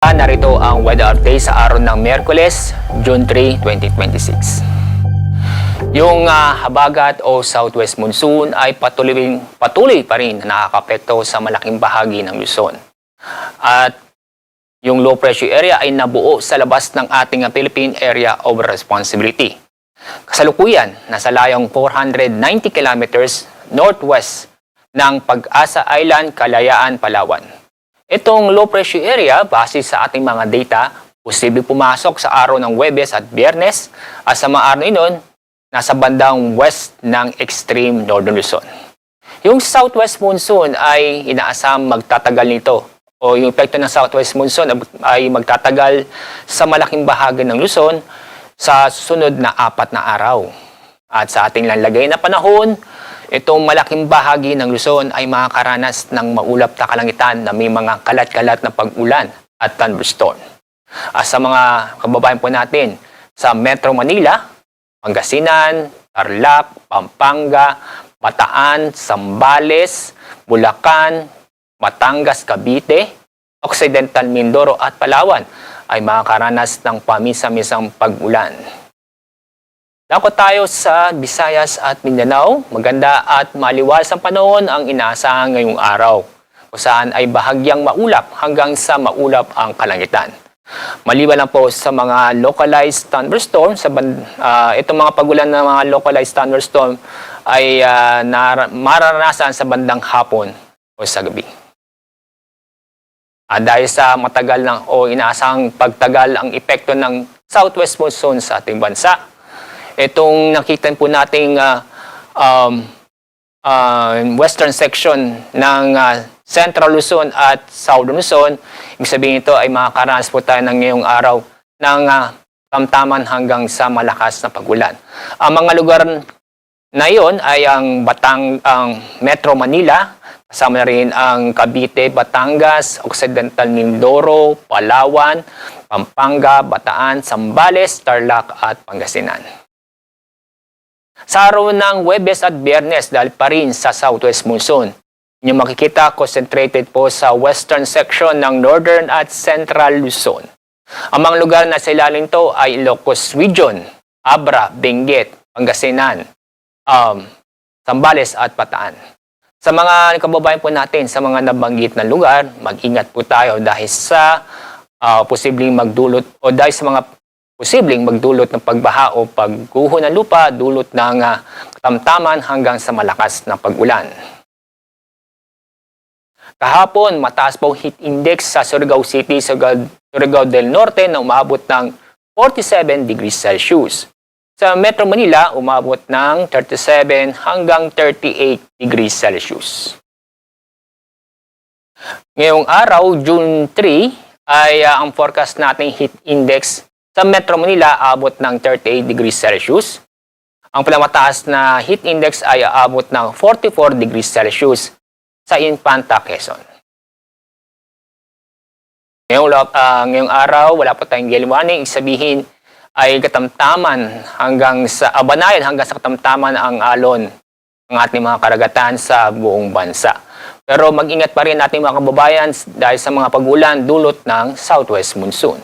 Narito ang weather update sa araw ng Miyerkules, June 3, 2026. Yung habagat o southwest monsoon ay patuloy pa rin na nakakapekto sa malaking bahagi ng Luzon. At yung low pressure area ay nabuo sa labas ng ating Philippine Area of Responsibility. Kasalukuyan, nasa layong 490 kilometers northwest ng Pag-asa Island, Kalayaan, Palawan. Itong low pressure area, base sa ating mga data, posibleng pumasok sa araw ng Huwebes at Biyernes at sa mga araw nun, nasa bandang west ng extreme northern Luzon. Yung southwest monsoon ay inaasam magtatagal nito o yung epekto ng southwest monsoon ay magtatagal sa malaking bahagi ng Luzon sa susunod na 4 na araw. At sa ating lalagay na panahon, itong malaking bahagi ng Luzon ay makakaranas ng maulap na kalangitan na may mga kalat-kalat na pag-ulan at thunderstorm. Sa mga kababayan po natin sa Metro Manila, Pangasinan, Tarlac, Pampanga, Bataan, Zambales, Bulacan, Batangas, Cavite, Occidental Mindoro at Palawan ay makakaranas ng pamisa-misang pag-ulan. Dako tayo sa Visayas at Mindanao. Maganda at maliwalas ang panahon ang inaasahan ngayong araw, kung saan ay bahagyang maulap hanggang sa maulap ang kalangitan. Maliban lang po sa mga localized thunderstorm, itong mga pagulan ng mga localized thunderstorm ay mararanasan sa bandang hapon o sa gabi. Dahil sa matagal o inaasahang pagtagal ang epekto ng southwest monsoon sa ating bansa, itong nakita po nating western section ng Central Luzon at Southern Luzon, ibig sabihin ito ay makakaranas po tayo ng ngayong araw ng tamtaman hanggang sa malakas na pagulan. Ang mga lugar na iyon ay ang Metro Manila, kasama na rin ang Cavite, Batangas, Occidental Mindoro, Palawan, Pampanga, Bataan, Zambales, Tarlac at Pangasinan. Sa araw ng Huwebes at Biyernes, dahil pa rin sa southwest monsoon, inyo makikita concentrated po sa western section ng northern at central Luzon. Ang mga lugar na sa ilalim ito ay Ilocos Region, Abra, Benguet, Pangasinan, Zambales at Bataan. Sa mga kababayan po natin sa mga nabanggit na lugar, mag-ingat po tayo dahil sa posibleng magdulot o dahil sa mga posibleng magdulot ng pagbaha o pagguho ng lupa, dulot ng katamtaman hanggang sa malakas na pag-ulan. Kahapon, mataas po heat index sa Surigao City, Surigao del Norte na umabot ng 47 degrees Celsius. Sa Metro Manila, umabot ng 37 hanggang 38 degrees Celsius. Ngayong araw, June 3, ay ang forecast nating heat index sa Metro Manila aabot ng 38 degrees Celsius. Ang pinakamataas na heat index ay aabot ng 44 degrees Celsius sa Infanta, Quezon. Ngayong araw, wala pa tayong gale warning. Sabihin ay katamtaman hanggang sa abanayan hanggang sa katamtaman ang alon ng ating mga karagatan sa buong bansa. Pero mag-ingat pa rin natin mga kababayan dahil sa mga pag-ulan dulot ng southwest monsoon.